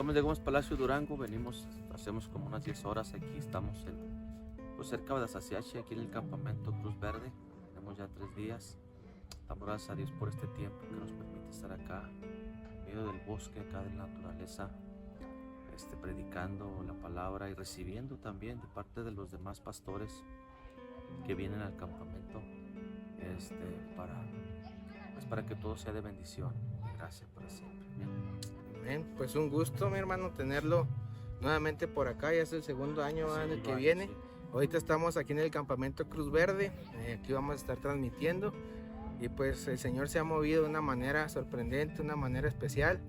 Somos de Gómez Palacio, Durango. Venimos, hacemos como unas 10 horas aquí. Estamos pues cerca de Azaciachi, aquí en el campamento Cruz Verde. Tenemos ya 3 días. Damos gracias a Dios por este tiempo que nos permite estar acá, en medio del bosque, acá de la naturaleza, predicando la palabra y recibiendo también de parte de los demás pastores que vienen al campamento, para, pues para que todo sea de bendición. Gracias para siempre. Amén. Pues un gusto, mi hermano, tenerlo nuevamente por acá. Ya es el segundo año en el que viene. Sí. Ahorita estamos aquí en el campamento Cruz Verde. Aquí vamos a estar transmitiendo. Y pues el Señor se ha movido de una manera sorprendente, una manera especial.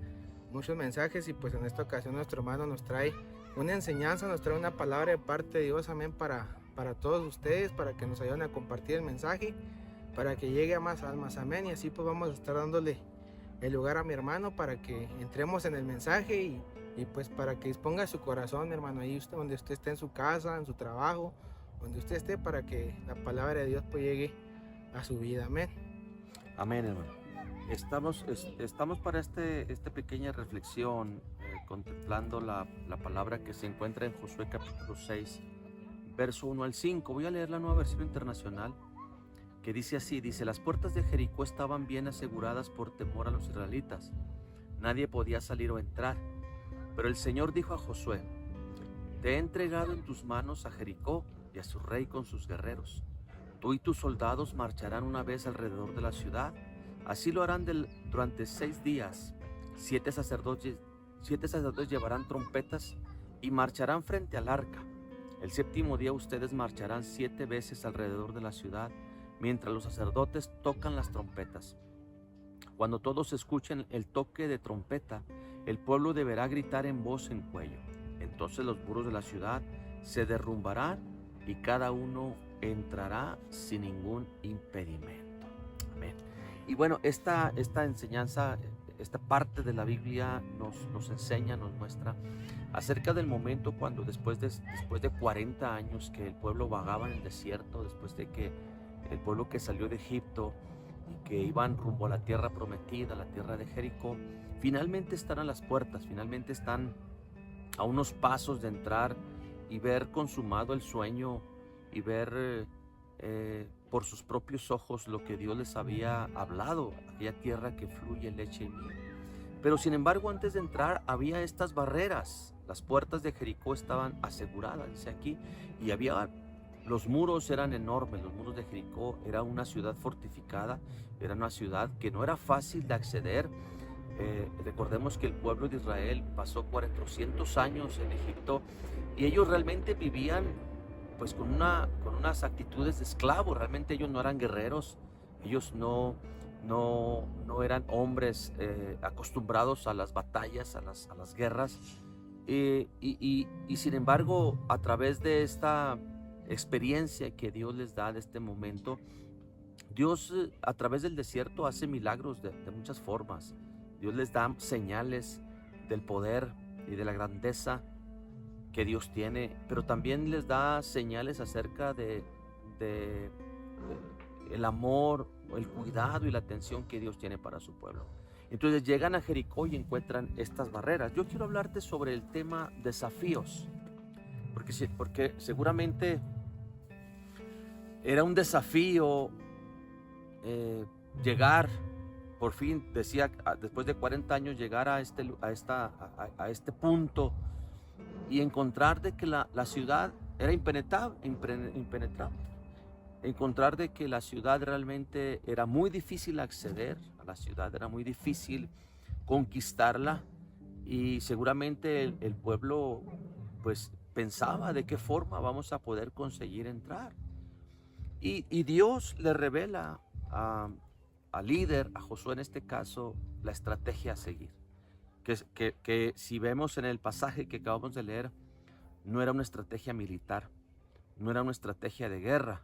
Muchos mensajes, y pues en esta ocasión nuestro hermano nos trae una enseñanza, nos trae una palabra de parte de Dios, amén, para todos ustedes, para que nos ayuden a compartir el mensaje, para que llegue a más almas, amén. Y así pues vamos a estar dándole el lugar a mi hermano para que entremos en el mensaje y pues para que disponga su corazón, mi hermano, ahí donde usted esté, en su casa, en su trabajo, donde usted esté, para que la palabra de Dios pues llegue a su vida, amén. Amén, hermano. Estamos para esta pequeña reflexión, contemplando la palabra que se encuentra en Josué capítulo 6, verso 1 al 5. Voy a leer la Nueva Versión Internacional, que dice así, dice: las puertas de Jericó estaban bien aseguradas por temor a los israelitas. Nadie podía salir o entrar. Pero el Señor dijo a Josué: te he entregado en tus manos a Jericó y a su rey con sus guerreros. Tú y tus soldados marcharán una vez alrededor de la ciudad. Así lo harán durante 6 días. 7 sacerdotes llevarán trompetas y marcharán frente al arca. El 7º día ustedes marcharán 7 veces alrededor de la ciudad, mientras los sacerdotes tocan las trompetas. Cuando todos escuchen el toque de trompeta, el pueblo deberá gritar en voz en cuello. Entonces los muros de la ciudad se derrumbarán y cada uno entrará sin ningún impedimento. Amén. Y bueno, esta enseñanza, esta parte de la Biblia nos enseña, nos muestra acerca del momento cuando después de 40 años que el pueblo vagaba en el desierto, después de que el pueblo que salió de Egipto y que iban rumbo a la tierra prometida, la tierra de Jericó, finalmente están a las puertas, finalmente están a unos pasos de entrar y ver consumado el sueño y ver por sus propios ojos lo que Dios les había hablado, aquella tierra que fluye leche y miel. Pero sin embargo, antes de entrar había estas barreras. Las puertas de Jericó estaban aseguradas, dice aquí, y los muros eran enormes. Los muros de Jericó era una ciudad fortificada, era una ciudad que no era fácil de acceder. Recordemos que el pueblo de Israel pasó 400 años en Egipto y ellos realmente vivían pues con unas actitudes de esclavos. Realmente ellos no eran guerreros, ellos no eran hombres acostumbrados a las batallas, a las guerras. Y sin embargo, a través de esta experiencia que Dios les da de este momento, Dios a través del desierto hace milagros de muchas formas. Dios les da señales del poder y de la grandeza que Dios tiene, pero también les da señales acerca de el amor, el cuidado y la atención que Dios tiene para su pueblo. Entonces llegan a Jericó y encuentran estas barreras. Yo quiero hablarte sobre el tema desafíos, porque seguramente era un desafío llegar, por fin, decía, después de 40 años, llegar a este punto y encontrar de que la ciudad era impenetrable, encontrar de que la ciudad realmente era muy difícil acceder a la ciudad, era muy difícil conquistarla, y seguramente el pueblo pues pensaba de qué forma vamos a poder conseguir entrar. Y Dios le revela al líder, a Josué en este caso, la estrategia a seguir. Que si vemos en el pasaje que acabamos de leer, no era una estrategia militar, no era una estrategia de guerra,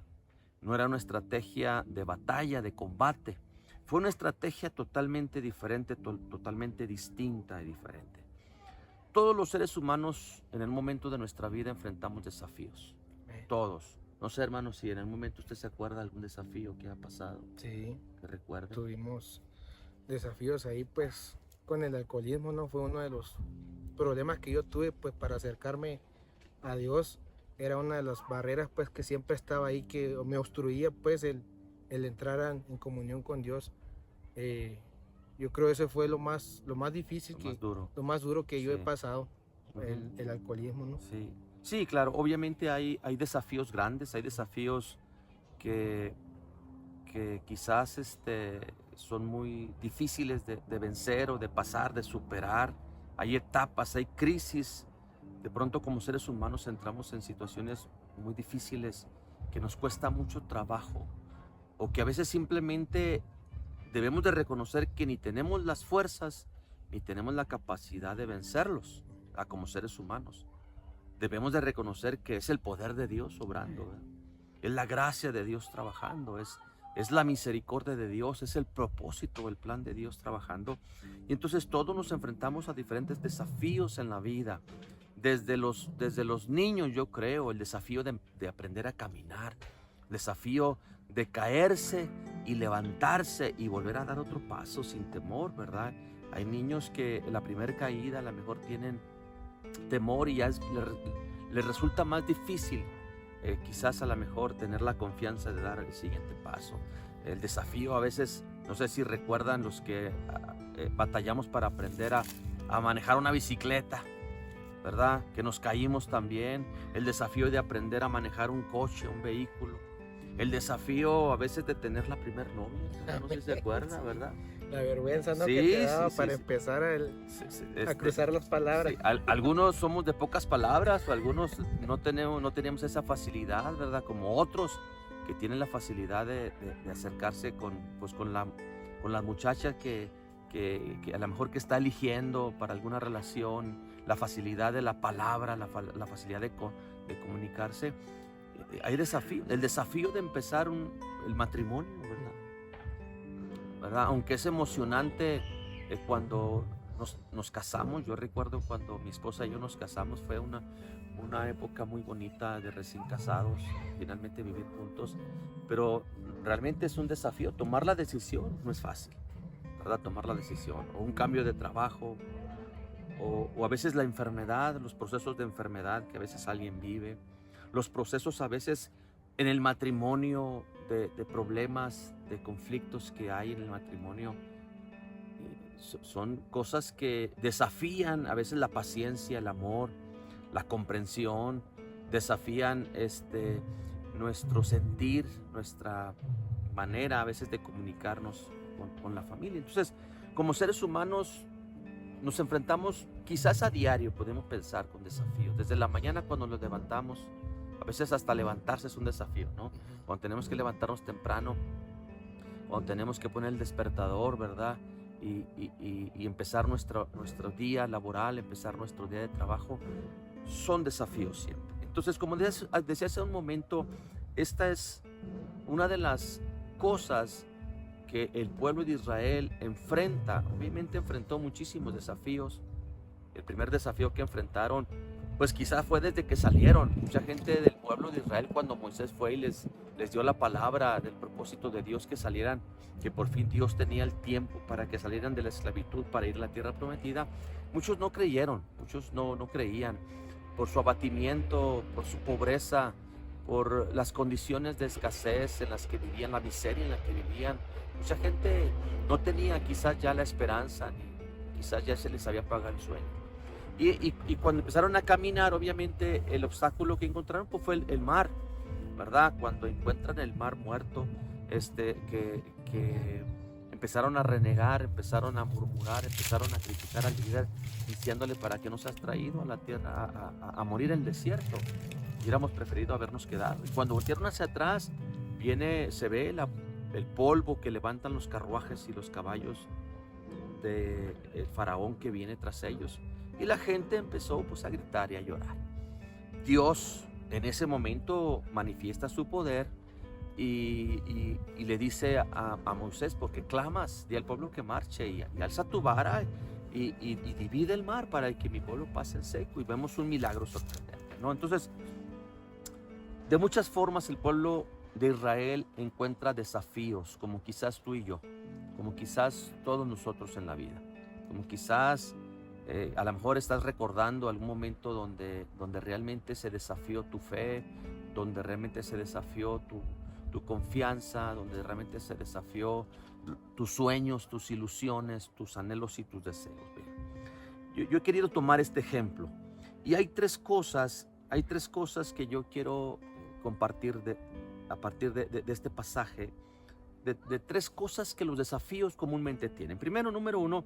no era una estrategia de batalla, de combate. Fue una estrategia totalmente diferente, totalmente distinta y diferente. Todos los seres humanos en el momento de nuestra vida enfrentamos desafíos. Todos. No sé, hermano, si en el momento usted se acuerda de algún desafío que ha pasado. Sí, que recuerde. tuvimos desafíos ahí, pues con el alcoholismo, no fue uno problemas que yo tuve pues para acercarme a Dios. Era una de las barreras pues que siempre estaba ahí, que me obstruía pues el entrar en comunión con Dios. Yo creo que ese fue lo más difícil, lo más duro que yo he Sí. pasado, Ujú. el alcoholismo, ¿no? Sí, sí, claro, obviamente hay desafíos grandes, hay desafíos que, que quizás son muy difíciles de vencer o de pasar, de superar. Hay etapas, hay crisis. De pronto como seres humanos entramos en situaciones muy difíciles que nos cuesta mucho trabajo o que a veces simplemente debemos de reconocer que ni tenemos las fuerzas ni tenemos la capacidad de vencerlos como seres humanos. Debemos de reconocer que es el poder de Dios obrando, ¿verdad? Es la gracia de Dios trabajando, es la misericordia de Dios, es el propósito, el plan de Dios trabajando. Y entonces todos nos enfrentamos a diferentes desafíos en la vida. Desde los niños, yo creo, el desafío de aprender a caminar, el desafío de caerse y levantarse y volver a dar otro paso sin temor, ¿verdad? Hay niños que la primera caída a lo mejor tienen temor y ya les resulta más difícil quizás a lo mejor tener la confianza de dar el siguiente paso. El desafío a veces, no sé si recuerdan los que batallamos para aprender a manejar una bicicleta, ¿verdad? Que nos caímos también. El desafío de aprender a manejar un coche, un vehículo. El desafío a veces de tener la primer novia, no sé si se acuerdan, ¿verdad? La vergüenza, ¿no? Sí, Que te daba sí, para sí. empezar a cruzar las palabras. Sí, algunos somos de pocas palabras o algunos no teníamos esa facilidad, ¿verdad? Como otros que tienen la facilidad de acercarse con la muchacha que a lo mejor que está eligiendo para alguna relación, la facilidad de la palabra, la facilidad de comunicarse. Hay el desafío de empezar el matrimonio, ¿verdad? Aunque es emocionante cuando nos casamos. Yo recuerdo cuando mi esposa y yo nos casamos, fue una época muy bonita de recién casados, finalmente vivir juntos, pero realmente es un desafío. Tomar la decisión no es fácil, ¿verdad? Tomar la decisión, o un cambio de trabajo, o a veces la enfermedad, los procesos de enfermedad que a veces alguien vive, los procesos a veces en el matrimonio de problemas, de conflictos que hay en el matrimonio. Son cosas que desafían a veces la paciencia, el amor, la comprensión, desafían nuestro sentir, nuestra manera a veces de comunicarnos con la familia. Entonces, como seres humanos nos enfrentamos quizás a diario, podemos pensar, con desafíos. Desde la mañana cuando nos levantamos, a veces hasta levantarse es un desafío, ¿no? Cuando tenemos que levantarnos temprano, cuando tenemos que poner el despertador, ¿verdad? Y empezar nuestro día laboral, empezar nuestro día de trabajo, son desafíos siempre. Entonces, como decía hace un momento, esta es una de las cosas que el pueblo de Israel enfrenta. Obviamente enfrentó muchísimos desafíos. El primer desafío que enfrentaron, pues quizás fue desde que salieron. Mucha gente del pueblo de Israel, cuando Moisés fue y les dio la palabra del propósito de Dios, que salieran, que por fin Dios tenía el tiempo para que salieran de la esclavitud para ir a la tierra prometida, muchos no creyeron, muchos no creían, por su abatimiento, por su pobreza, por las condiciones de escasez en las que vivían, la miseria en la que vivían. Mucha gente no tenía quizás ya la esperanza, ni quizás ya se les había apagado el sueño. Y cuando empezaron a caminar, obviamente el obstáculo que encontraron pues, fue el mar, ¿verdad? Cuando encuentran el mar muerto, que empezaron a renegar, empezaron a murmurar, empezaron a criticar al líder, diciéndole: ¿para qué nos has traído a la tierra a morir en el desierto? Hubiéramos preferido habernos quedado. Y cuando voltearon hacia atrás, se ve el polvo que levantan los carruajes y los caballos del faraón que viene tras ellos. Y la gente empezó pues a gritar y a llorar. Dios en ese momento manifiesta su poder y le dice a Moisés: porque clamas, di al pueblo que marche y alza tu vara y divide el mar para que mi pueblo pase en seco. Y vemos un milagro sorprendente, ¿no? Entonces, de muchas formas el pueblo de Israel encuentra desafíos, como quizás tú y yo, como quizás todos nosotros en la vida, como quizás A lo mejor estás recordando algún momento donde realmente se desafió tu fe, donde realmente se desafió tu confianza, donde realmente se desafió tus sueños, tus ilusiones, tus anhelos y tus deseos. Yo he querido tomar este ejemplo y hay tres cosas que yo quiero compartir a partir de este pasaje, de tres cosas que los desafíos comúnmente tienen. Primero, número uno,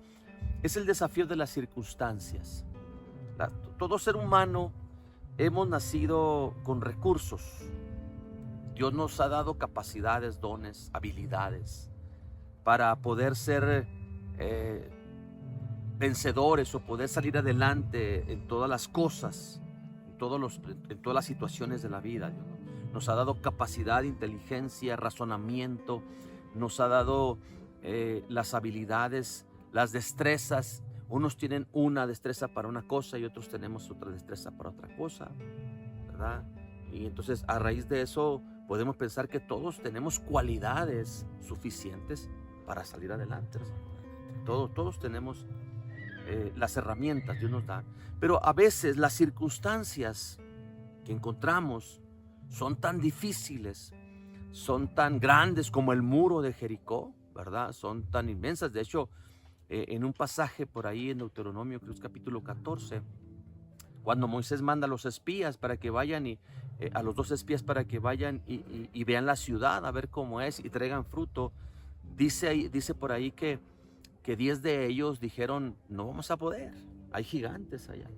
es el desafío de las circunstancias. Todo ser humano hemos nacido con recursos. Dios nos ha dado capacidades, dones, habilidades para poder ser vencedores o poder salir adelante en todas las cosas, en todas las situaciones de la vida. Dios nos ha dado capacidad, inteligencia, razonamiento, nos ha dado las habilidades, las destrezas. Unos tienen una destreza para una cosa y otros tenemos otra destreza para otra cosa, ¿verdad? Y entonces a raíz de eso podemos pensar que todos tenemos cualidades suficientes para salir adelante. Todos tenemos las herramientas Dios nos da, pero a veces las circunstancias que encontramos son tan difíciles, son tan grandes como el muro de Jericó, ¿verdad? Son tan inmensas. De hecho, en un pasaje por ahí en Deuteronomio, creo que es capítulo 14, cuando Moisés manda a los espías para que vayan a los 2 espías para que vayan y vean la ciudad, a ver cómo es y traigan fruto, dice por ahí que 10 de ellos dijeron: no vamos a poder, hay gigantes allá.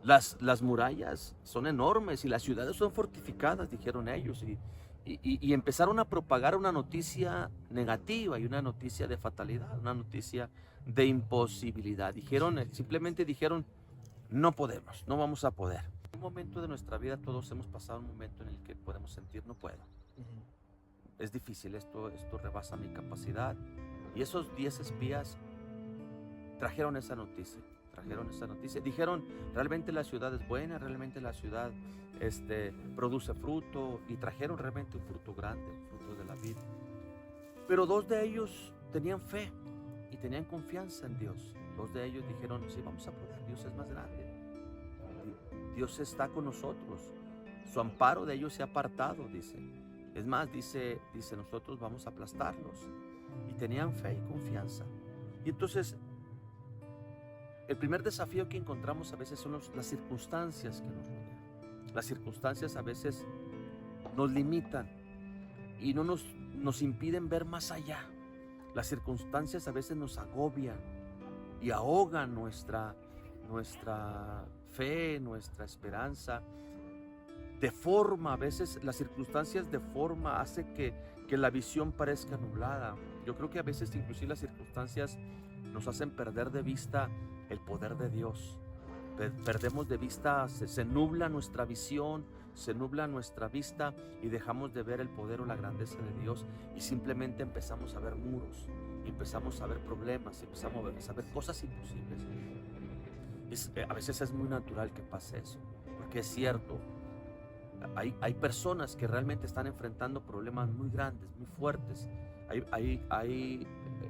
Las murallas son enormes y las ciudades son fortificadas, dijeron ellos, y empezaron a propagar una noticia negativa y una noticia de fatalidad, una noticia de imposibilidad. Simplemente dijeron: no podemos, no vamos a poder. En un momento de nuestra vida todos hemos pasado un momento en el que podemos sentir: no puedo. Es difícil, esto rebasa mi capacidad. Y esos 10 espías trajeron esa noticia. Dijeron: realmente la ciudad es buena, realmente la ciudad produce fruto, y trajeron realmente un fruto grande, un fruto de la vida. Pero 2 de ellos tenían fe y tenían confianza en Dios. 2 de ellos dijeron: sí, vamos a poder, Dios es más grande, Dios está con nosotros, su amparo de ellos se ha apartado, dice. Es más, dice, nosotros vamos a aplastarlos. Y tenían fe y confianza. Y entonces, el primer desafío que encontramos a veces son las circunstancias que nos rodean. Las circunstancias a veces nos limitan y no nos impiden ver más allá. Las circunstancias a veces nos agobian y ahogan nuestra fe, nuestra esperanza. Deforma, a veces las circunstancias deforma, hace que la visión parezca nublada. Yo creo que a veces inclusive las circunstancias nos hacen perder de vista el poder de Dios. Perdemos de vista, se nubla nuestra visión, se nubla nuestra vista y dejamos de ver el poder o la grandeza de Dios, y simplemente empezamos a ver muros, empezamos a ver problemas, empezamos a ver cosas imposibles. A veces es muy natural que pase eso, porque es cierto. Hay personas que realmente están enfrentando problemas muy grandes, muy fuertes. Hay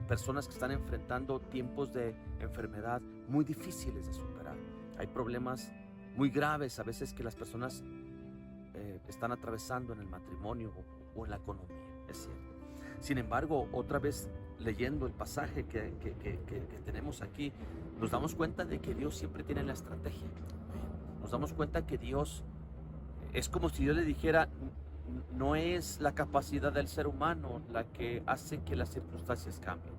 personas que están enfrentando tiempos de enfermedad muy difíciles de superar. Hay problemas muy graves a veces que las personas están atravesando en el matrimonio o en la economía, es cierto. Sin embargo, otra vez leyendo el pasaje que tenemos aquí, nos damos cuenta de que Dios siempre tiene la estrategia. Nos damos cuenta que Dios es como si Dios le dijera: no es la capacidad del ser humano la que hace que las circunstancias cambien.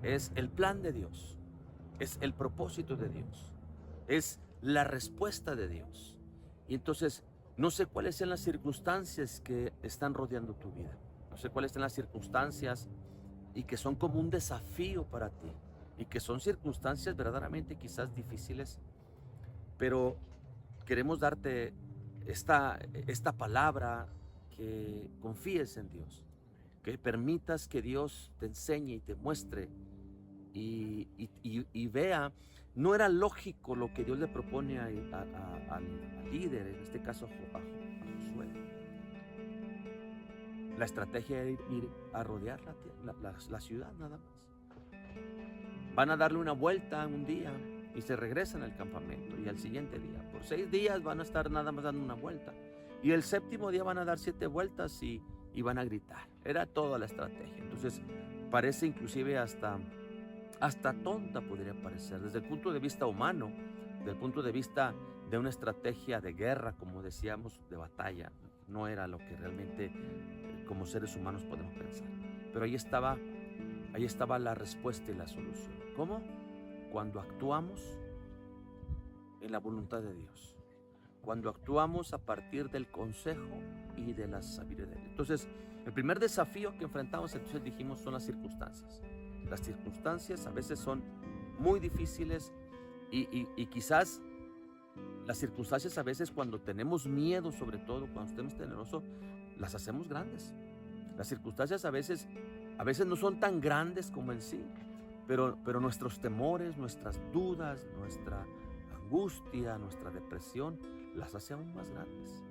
Es el plan de Dios, es el propósito de Dios, es la respuesta de Dios. Y entonces, no sé cuáles sean las circunstancias que están rodeando tu vida. No sé cuáles sean las circunstancias y que son como un desafío para ti. Y que son circunstancias verdaderamente quizás difíciles, pero queremos darte esta palabra, que confíes en Dios, que permitas que Dios te enseñe y te muestre y vea. No era lógico lo que Dios le propone al líder, en este caso a Josué. La estrategia era ir a rodear la ciudad nada más. Van a darle una vuelta un día y se regresan al campamento. Y al siguiente día, por 6 días van a estar nada más dando una vuelta. Y el séptimo día van a dar 7 vueltas y van a gritar. Era toda la estrategia. Entonces parece inclusive hasta tonta, podría parecer, desde el punto de vista humano, desde el punto de vista de una estrategia de guerra, como decíamos, de batalla. No era lo que realmente como seres humanos podemos pensar. Pero ahí estaba la respuesta y la solución. ¿Cómo? Cuando actuamos en la voluntad de Dios. Cuando actuamos a partir del consejo y de la sabiduría. Entonces, el primer desafío que enfrentamos, entonces dijimos, son las circunstancias. Las circunstancias a veces son muy difíciles y quizás las circunstancias a veces cuando tenemos miedo, sobre todo cuando estemos temerosos, las hacemos grandes. Las circunstancias a veces no son tan grandes como en sí, pero nuestros temores, nuestras dudas, nuestra angustia, nuestra depresión, las hace aún más grandes,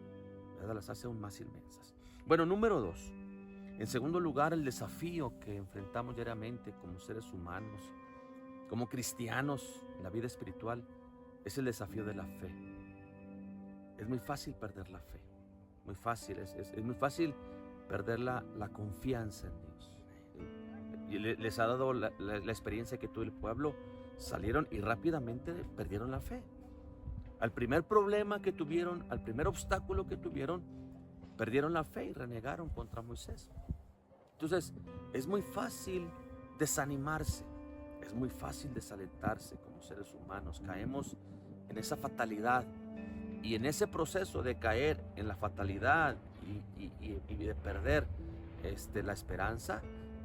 ¿verdad? Las hace aún más inmensas. Bueno, número 2. En segundo lugar, el desafío que enfrentamos diariamente como seres humanos, como cristianos en la vida espiritual, es el desafío de la fe. Es muy fácil perder la fe, muy fácil, es muy fácil perder la confianza en Dios. Y les ha dado la experiencia que tuvo el pueblo, salieron y rápidamente perdieron la fe. Al primer problema que tuvieron, al primer obstáculo que tuvieron, perdieron la fe y renegaron contra Moisés. Entonces, es muy fácil desanimarse, es muy fácil desalentarse como seres humanos. Caemos en esa fatalidad y en ese proceso de caer en la fatalidad y de perder la esperanza,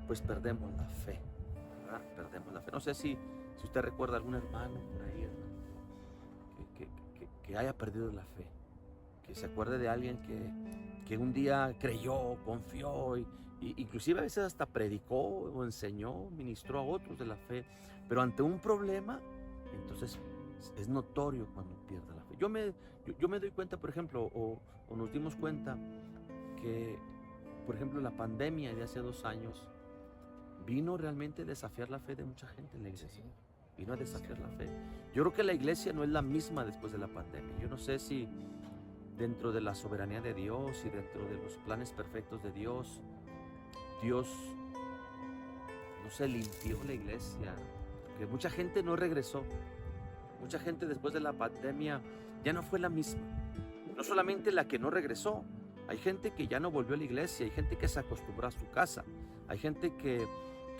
pues perdemos la fe, ¿verdad? Perdemos la fe. No sé si usted recuerda algún hermano por ahí, hermano, que haya perdido la fe, que se acuerde de alguien que un día creyó, confió y inclusive a veces hasta predicó o enseñó, ministró a otros de la fe, pero ante un problema, entonces es notorio cuando pierde la fe. Yo me doy cuenta, por ejemplo, o nos dimos cuenta que, por ejemplo, la pandemia de hace 2 años vino realmente a desafiar la fe de mucha gente en la iglesia. Vino a desafiar la fe. Yo creo que la iglesia no es la misma después de la pandemia. Yo no sé si dentro de la soberanía de Dios y dentro de los planes perfectos de Dios, no se limpió la iglesia, que mucha gente no regresó. Mucha gente después de la pandemia ya no fue la misma. No solamente la que no regresó, hay gente que ya no volvió a la iglesia, hay gente que se acostumbró a su casa, hay gente que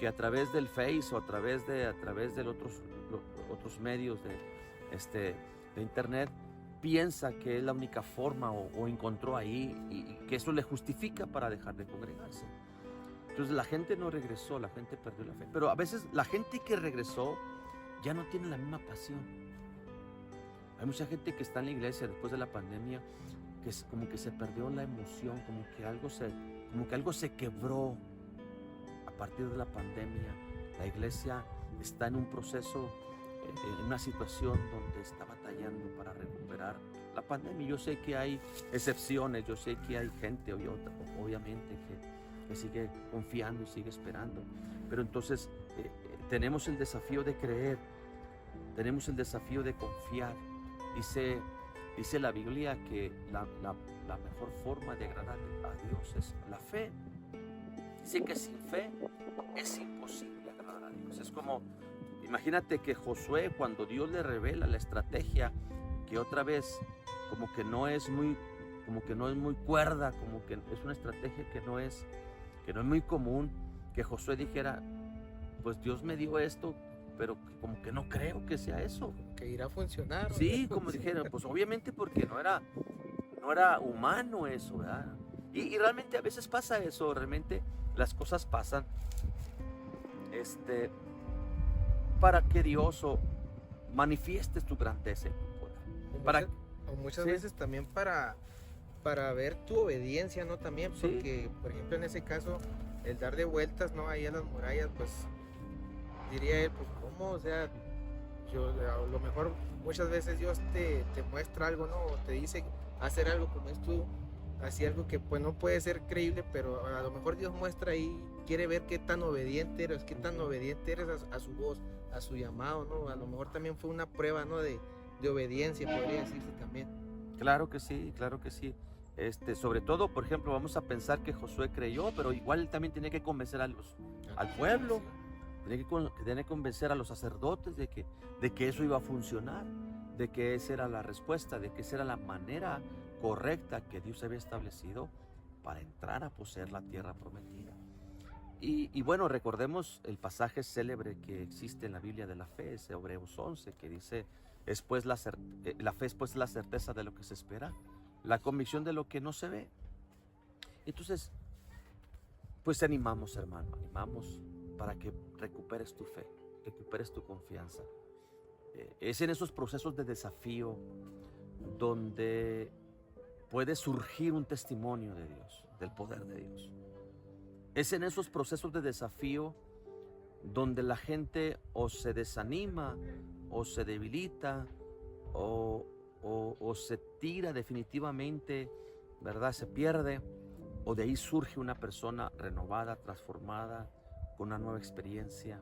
a través del Face o a través de otros medios de internet piensa que es la única forma o encontró ahí y que eso le justifica para dejar de congregarse. Entonces la gente no regresó, la gente perdió la fe. Pero a veces la gente que regresó ya no tiene la misma pasión. Hay mucha gente que está en la iglesia después de la pandemia que es como que se perdió la emoción, como que algo se quebró a partir de la pandemia. La iglesia está en un proceso, en una situación donde está batallando para recuperar la pandemia. Yo sé que hay excepciones, yo sé que hay gente obviamente que sigue confiando y sigue esperando, pero entonces tenemos el desafío de creer, tenemos el desafío de confiar. Dice la Biblia que la mejor forma de agradar a Dios es la fe. Dice que sin fe es imposible agradar a Dios. Es como, imagínate que Josué, cuando Dios le revela la estrategia, que otra vez como que no es muy cuerda, como que es una estrategia que no es muy común, que Josué dijera, pues Dios me dio esto, pero como que no creo que sea eso. Que irá a funcionar. Sí, como dijeron, pues obviamente porque no era humano eso, ¿verdad? Y realmente a veces pasa eso, realmente las cosas pasan para que Dios manifieste tu grandeza y tu poder. O muchas ¿sí? veces también para ver tu obediencia, ¿no? También porque, por ejemplo, en ese caso, el darle vueltas, ¿no? Ahí a las murallas, pues diría él, pues cómo, o sea, a lo mejor muchas veces Dios te muestra algo, ¿no? O te dice hacer algo como es tú, así algo que pues no puede ser creíble, pero a lo mejor Dios muestra ahí, quiere ver qué tan obediente eres a su voz, a su llamado, ¿no? A lo mejor también fue una prueba, ¿no? De obediencia, podría decirse también. Claro que sí, claro que sí. Sobre todo, por ejemplo, vamos a pensar que Josué creyó, pero igual él también tenía que convencer al pueblo, tenía que convencer a los sacerdotes de que eso iba a funcionar, de que esa era la respuesta, de que esa era la manera correcta que Dios había establecido para entrar a poseer la tierra prometida. Y bueno, recordemos el pasaje célebre que existe en la Biblia de la fe, es Hebreos 11, que dice, la fe es pues la certeza de lo que se espera, la convicción de lo que no se ve. Entonces, pues te animamos, hermano, animamos para que recuperes tu fe, recuperes tu confianza. Es en esos procesos de desafío donde puede surgir un testimonio de Dios, del poder de Dios. Es en esos procesos de desafío donde la gente o se desanima o se debilita o se tira definitivamente, ¿verdad? Se pierde, o de ahí surge una persona renovada, transformada, con una nueva experiencia,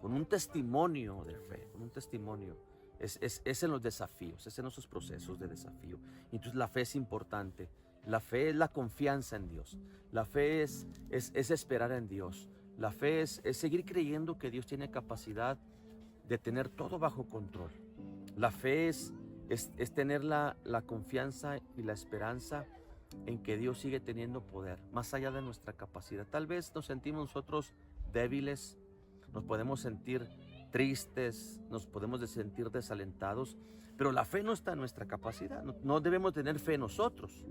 con un testimonio de fe, con un testimonio. Es en los desafíos, es en esos procesos de desafío. Entonces la fe es importante. La fe es la confianza en Dios. La fe es esperar en Dios. La fe es seguir creyendo que Dios tiene capacidad de tener todo bajo control. La fe es tener la confianza y la esperanza en que Dios sigue teniendo poder, más allá de nuestra capacidad. Tal vez nos sentimos nosotros débiles, nos podemos sentir tristes, nos podemos sentir desalentados, pero la fe no está en nuestra capacidad. No debemos tener fe en nosotros.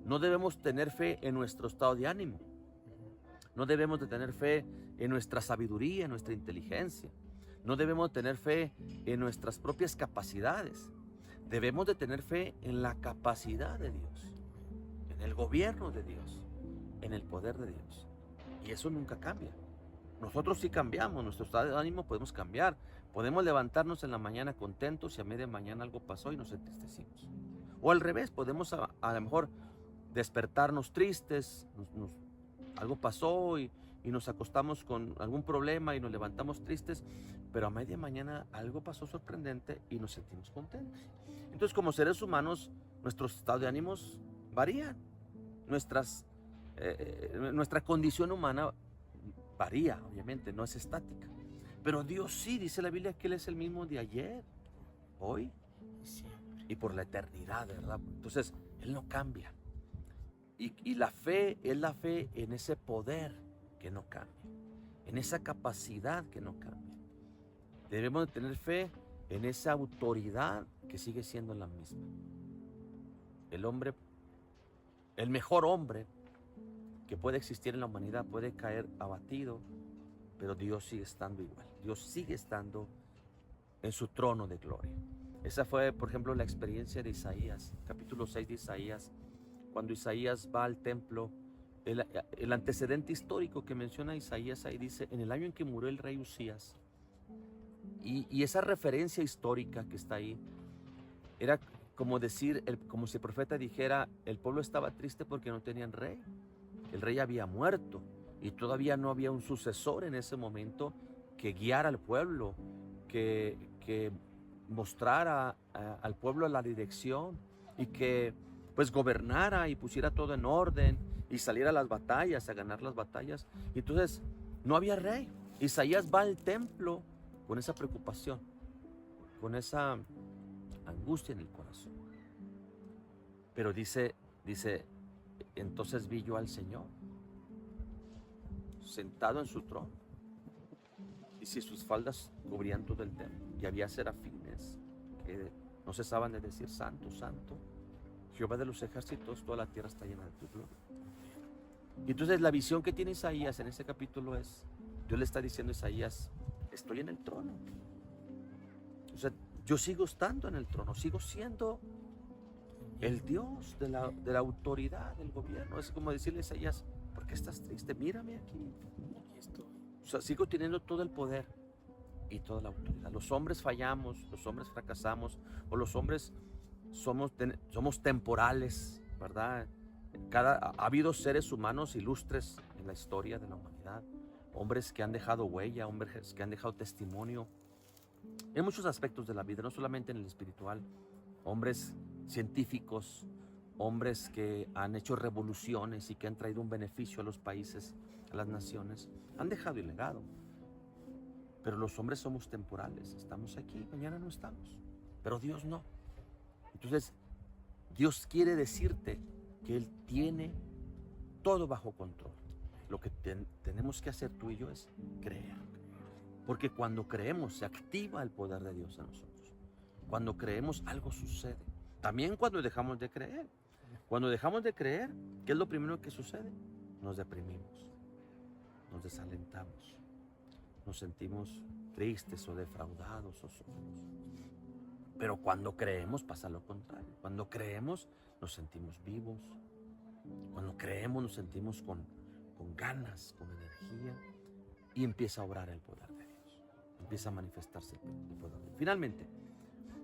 No debemos tener fe en nuestro estado de ánimo. No debemos de tener fe en nuestra sabiduría, en nuestra inteligencia. No debemos tener fe en nuestras propias capacidades. Debemos de tener fe en la capacidad de Dios, en el gobierno de Dios, en el poder de Dios. Y eso nunca cambia. Nosotros sí cambiamos, nuestro estado de ánimo podemos cambiar. Podemos levantarnos en la mañana contentos y a media mañana algo pasó y nos entristecimos. O al revés, podemos a lo mejor despertarnos tristes, algo pasó y nos acostamos con algún problema y nos levantamos tristes, pero a media mañana algo pasó sorprendente y nos sentimos contentos. Entonces, como seres humanos, nuestros estados de ánimos varían, nuestra condición humana varía, obviamente, no es estática, pero Dios sí, dice la Biblia que Él es el mismo de ayer, hoy y por la eternidad, ¿verdad? Entonces, Él no cambia. Y la fe es la fe en ese poder que no cambia, en esa capacidad que no cambia. Debemos de tener fe en esa autoridad que sigue siendo la misma. El mejor hombre que puede existir en la humanidad puede caer abatido, pero Dios sigue estando igual. Dios sigue estando en su trono de gloria. Esa fue, por ejemplo, la experiencia de Isaías, capítulo 6 de Isaías. Cuando Isaías va al templo, el antecedente histórico que menciona Isaías ahí dice, en el año en que murió el rey Usías, y esa referencia histórica que está ahí, era como decir, como si el profeta dijera, el pueblo estaba triste porque no tenían rey, el rey había muerto, y todavía no había un sucesor en ese momento que guiara al pueblo, que mostrara al pueblo la dirección, y que pues gobernara y pusiera todo en orden y saliera a las batallas, a ganar las batallas. Y entonces no había rey. Isaías va al templo con esa preocupación, con esa angustia en el corazón. Pero dice, entonces vi yo al Señor sentado en su trono, y si sus faldas cubrían todo el templo, y había serafines que no cesaban de decir, santo, santo, Jehová de los ejércitos, toda la tierra está llena de tu gloria. Y entonces la visión que tiene Isaías en ese capítulo es, Dios le está diciendo a Isaías, estoy en el trono. O sea, yo sigo estando en el trono, sigo siendo el Dios de la autoridad, del gobierno. Es como decirle a Isaías, ¿por qué estás triste? Mírame aquí. Aquí estoy. O sea, sigo teniendo todo el poder y toda la autoridad. Los hombres fallamos, los hombres fracasamos, o los hombres somos temporales, ¿verdad? Ha habido seres humanos ilustres en la historia de la humanidad, hombres que han dejado huella, hombres que han dejado testimonio en muchos aspectos de la vida, no solamente en el espiritual, hombres científicos, hombres que han hecho revoluciones y que han traído un beneficio a los países, a las naciones, han dejado el legado. Pero los hombres somos temporales, estamos aquí, mañana no estamos, pero Dios no. Entonces, Dios quiere decirte que Él tiene todo bajo control. Lo que tenemos que hacer tú y yo es creer. Porque cuando creemos se activa el poder de Dios en nosotros. Cuando creemos algo sucede. También cuando dejamos de creer. Cuando dejamos de creer, ¿qué es lo primero que sucede? Nos deprimimos, nos desalentamos, nos sentimos tristes o defraudados o solos. Pero cuando creemos pasa lo contrario. Cuando creemos nos sentimos vivos. Cuando creemos nos sentimos con ganas, con energía, y empieza a obrar el poder de Dios. Empieza a manifestarse el poder de Dios. Finalmente,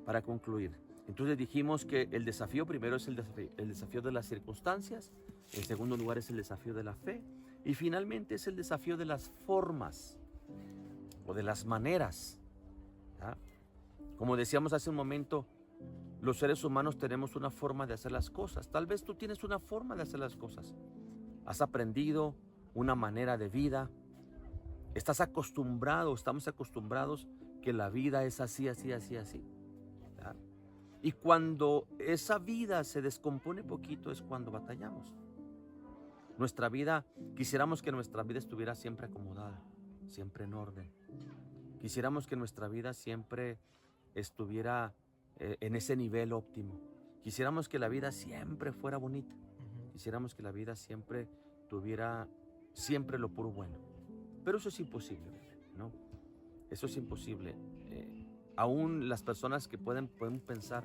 para concluir, entonces dijimos que el desafío primero es el desafío de las circunstancias, en segundo lugar es el desafío de la fe, y finalmente es el desafío de las formas o de las maneras. ¿Ya? Como decíamos hace un momento, los seres humanos tenemos una forma de hacer las cosas. Tal vez tú tienes una forma de hacer las cosas. Has aprendido una manera de vida. Estás acostumbrado, estamos acostumbrados que la vida es así, así, así, así. ¿Ya? Y cuando esa vida se descompone poquito es cuando batallamos. Nuestra vida, quisiéramos que nuestra vida estuviera siempre acomodada, siempre en orden. Quisiéramos que nuestra vida siempre estuviera en ese nivel óptimo. Quisiéramos que la vida siempre fuera bonita. Quisiéramos que la vida siempre tuviera siempre lo puro bueno. Pero eso es imposible, ¿no? Eso es imposible. Aún las personas que pueden pensar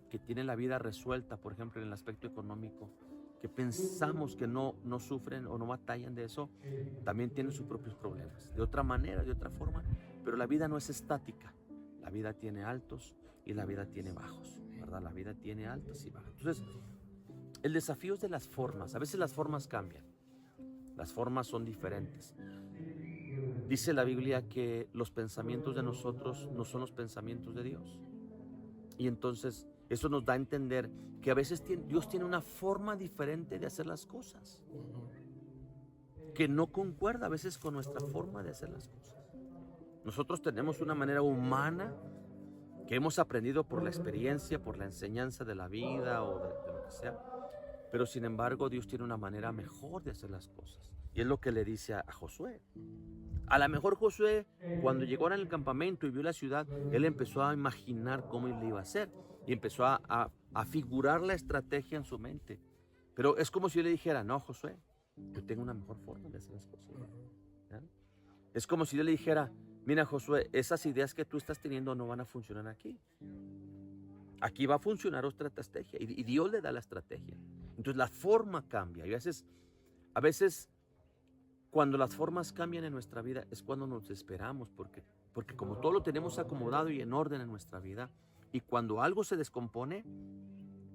que tienen la vida resuelta, por ejemplo, en el aspecto económico, que pensamos que no sufren o no batallan de eso, también tienen sus propios problemas. De otra manera, de otra forma, pero la vida no es estática. La vida tiene altos y la vida tiene bajos, ¿verdad? La vida tiene altos y bajos. Entonces, el desafío es de las formas. A veces las formas cambian. Las formas son diferentes. Dice la Biblia que los pensamientos de nosotros no son los pensamientos de Dios. Y entonces eso nos da a entender que a veces Dios tiene una forma diferente de hacer las cosas, que no concuerda a veces con nuestra forma de hacer las cosas. Nosotros tenemos una manera humana que hemos aprendido por la experiencia, por la enseñanza de la vida o de lo que sea. Pero sin embargo, Dios tiene una manera mejor de hacer las cosas. Y es lo que le dice a Josué. A lo mejor Josué, cuando llegó al campamento y vio la ciudad, él empezó a imaginar cómo él iba a hacer. Y empezó a figurar la estrategia en su mente. Pero es como si yo le dijera, no, Josué, yo tengo una mejor forma de hacer las cosas. ¿Ya? Es como si yo le dijera, mira, Josué, esas ideas que tú estás teniendo no van a funcionar aquí. Aquí va a funcionar otra estrategia y Dios le da la estrategia. Entonces la forma cambia y a veces cuando las formas cambian en nuestra vida es cuando nos desesperamos porque como todo lo tenemos acomodado y en orden en nuestra vida y cuando algo se descompone,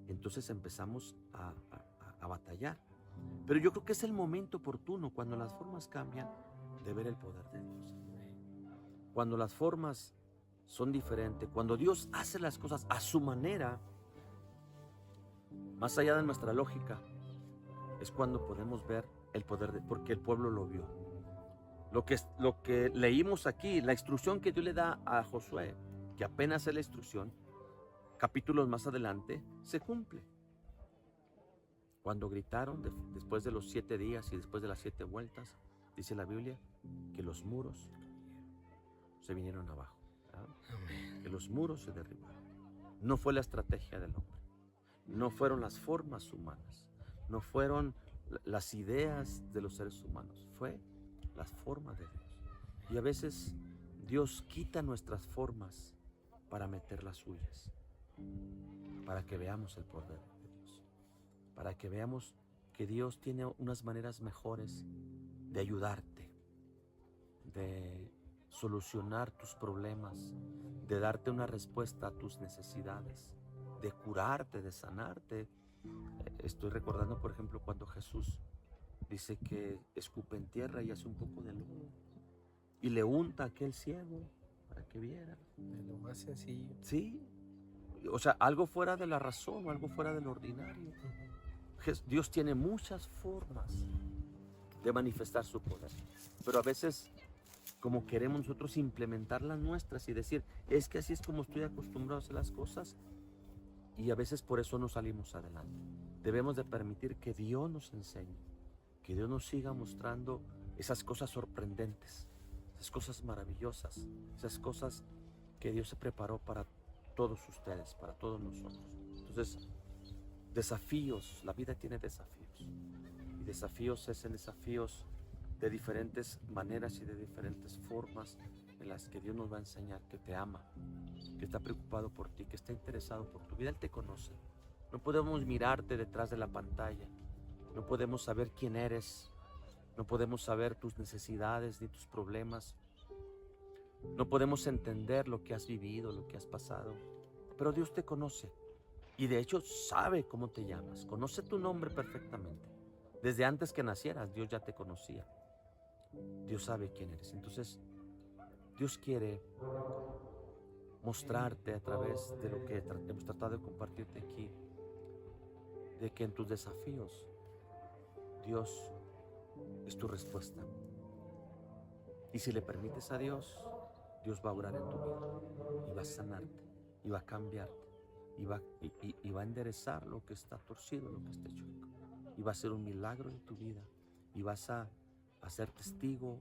entonces empezamos a batallar. Pero yo creo que es el momento oportuno cuando las formas cambian de ver el poder de Dios. Cuando las formas son diferentes, cuando Dios hace las cosas a su manera, más allá de nuestra lógica, es cuando podemos ver el poder porque el pueblo lo vio. Lo que leímos aquí, la instrucción que Dios le da a Josué, que apenas es la instrucción, capítulos más adelante, se cumple. Cuando gritaron después de los 7 días y después de las 7 vueltas, dice la Biblia que los muros se vinieron abajo. Que los muros se derribaron. No fue la estrategia del hombre, no fueron las formas humanas, no fueron las ideas de los seres humanos, fue las formas de Dios. Y a veces Dios quita nuestras formas para meter las suyas, para que veamos el poder de Dios, para que veamos que Dios tiene unas maneras mejores de ayudarte, de solucionar tus problemas, de darte una respuesta a tus necesidades, de curarte, de sanarte. Estoy recordando, por ejemplo, cuando Jesús dice que escupe en tierra y hace un poco de lodo y le unta a aquel ciego para que viera. De lo más sencillo. Sí, o sea, algo fuera de la razón o algo fuera del ordinario. Dios tiene muchas formas de manifestar su poder, pero a veces como queremos nosotros implementar las nuestras y decir, es que así es como estoy acostumbrado a hacer las cosas, y a veces por eso no salimos adelante. Debemos de permitir que Dios nos enseñe, que Dios nos siga mostrando esas cosas sorprendentes, esas cosas maravillosas, esas cosas que Dios se preparó para todos ustedes, para todos nosotros. Entonces, desafíos, la vida tiene desafíos, y desafíos es en desafíos de diferentes maneras y de diferentes formas en las que Dios nos va a enseñar que te ama, que está preocupado por ti, que está interesado por tu vida. Él te conoce. No podemos mirarte detrás de la pantalla, no podemos saber quién eres, no podemos saber tus necesidades ni tus problemas, no podemos entender lo que has vivido, lo que has pasado, pero Dios te conoce y de hecho sabe cómo te llamas, conoce tu nombre perfectamente. Desde antes que nacieras, Dios ya te conocía. Dios sabe quién eres. Entonces, Dios quiere mostrarte a través de lo que hemos tratado de compartirte aquí, de que en tus desafíos, Dios es tu respuesta. Y si le permites a Dios, Dios va a obrar en tu vida y va a sanarte y va a cambiarte y va a enderezar lo que está torcido, lo que está chueco, y va a ser un milagro en tu vida y vas a ser testigo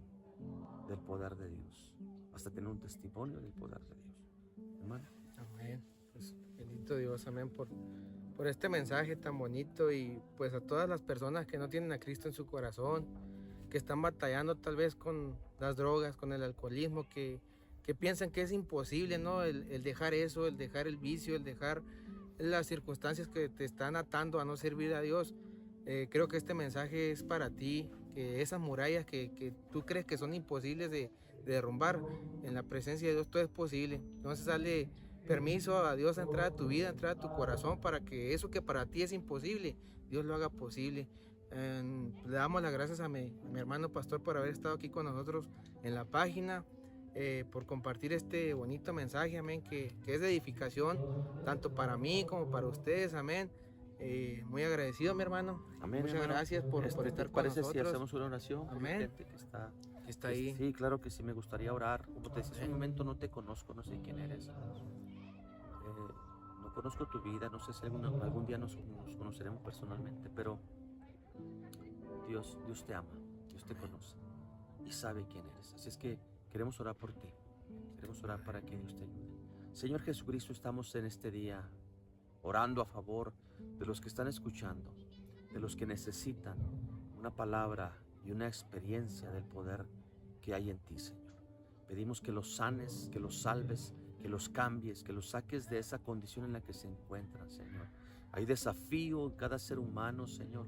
del poder de Dios. Vas a tener un testimonio del poder de Dios, hermano. Amén. Pues bendito Dios, amén, por este mensaje tan bonito, y pues a todas las personas que no tienen a Cristo en su corazón, que están batallando tal vez con las drogas, con el alcoholismo, que piensan que es imposible, ¿no? El dejar eso, el dejar el vicio, el dejar las circunstancias que te están atando a no servir a Dios. Creo que este mensaje es para ti, que esas murallas que tú crees que son imposibles de derrumbar, en la presencia de Dios todo es posible. Entonces dale permiso a Dios a entrar a tu vida, a entrar a tu corazón, para que eso que para ti es imposible, Dios lo haga posible. Le damos las gracias a mi hermano pastor por haber estado aquí con nosotros en la página, por compartir este bonito mensaje, amén, que es de edificación tanto para mí como para ustedes, amén. Muy agradecido, mi hermano. Amén, Muchas hermano. gracias por estar ¿Te con parece nosotros. si hacemos una oración? Amén. Gente que está ahí. Sí, claro que sí, me gustaría orar. Como te decía hace un momento, no te conozco, no sé quién eres. No conozco tu vida, no sé si algún día nos conoceremos personalmente, pero Dios te ama, Dios te conoce y sabe quién eres. Así es que queremos orar por ti, queremos orar para que Dios te ayude. Señor Jesucristo, estamos en este día orando a favor de los que están escuchando, de los que necesitan una palabra y una experiencia del poder que hay en ti, Señor. Pedimos que los sanes, que los salves, que los cambies, que los saques de esa condición en la que se encuentran, Señor. Hay desafío en cada ser humano, Señor.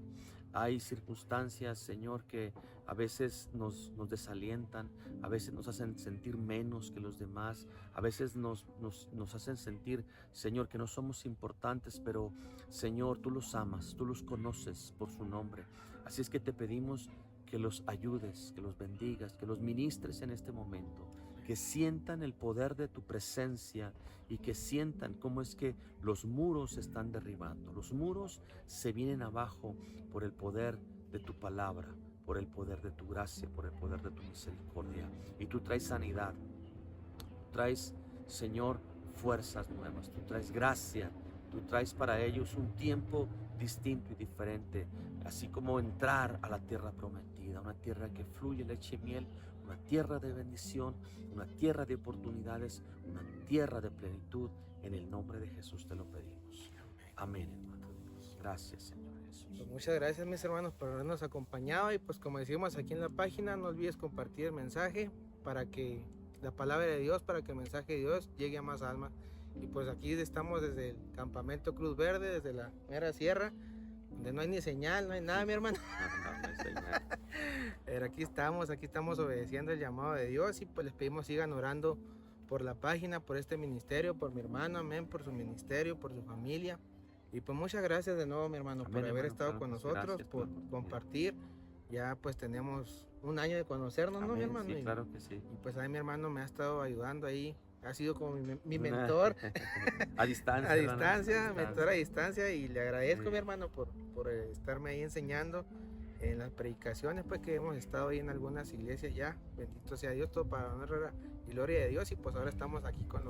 Hay circunstancias, Señor, que a veces nos desalientan, a veces nos hacen sentir menos que los demás, a veces nos hacen sentir, Señor, que no somos importantes, pero, Señor, tú los amas, tú los conoces por su nombre. Así es que te pedimos que los ayudes, que los bendigas, que los ministres en este momento, que sientan el poder de tu presencia y que sientan cómo es que los muros se están derribando. Los muros se vienen abajo por el poder de tu palabra, por el poder de tu gracia, por el poder de tu misericordia. Y tú traes sanidad, traes, Señor, fuerzas nuevas, tú traes gracia, tú traes para ellos un tiempo distinto y diferente, así como entrar a la tierra prometida, una tierra que fluye leche y miel, una tierra de bendición, una tierra de oportunidades, una tierra de plenitud. En el nombre de Jesús te lo pedimos. Amén, hermano. Gracias, Señor Jesús. Pues muchas gracias, mis hermanos, por habernos acompañado, y pues como decimos aquí en la página, no olvides compartir el mensaje para que la palabra de Dios, para que el mensaje de Dios llegue a más almas. Y pues aquí estamos desde el campamento Cruz Verde, desde la mera sierra, donde no hay ni señal, no hay nada, mi hermano. No hay señal. Pero aquí estamos obedeciendo el llamado de Dios, y pues les pedimos sigan orando por la página, por este ministerio, por mi hermano, amén, por su ministerio, por su familia, Y pues muchas gracias de nuevo, mi hermano, Amén, por haber hermano, estado claro con que sí. nosotros, Gracias por por la compartir. Ya pues tenemos un año de conocernos, ¿no, mi Amén, hermano? sí, Y, claro que sí. y, pues ahí mi hermano me ha estado ayudando ahí. Ha sido como mi mentor A distancia, a hermano, distancia, mentor a distancia. Y le agradezco, Sí. mi hermano, por estarme ahí enseñando en las predicaciones, pues que hemos estado ahí en algunas iglesias ya. Bendito sea Dios, todo para honra y gloria de Dios. Y pues ahora estamos aquí con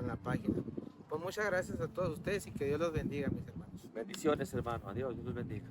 la página. Pues muchas gracias a todos ustedes y que Dios los bendiga, mis hermanos. Bendiciones, hermano. Adiós, Dios los bendiga.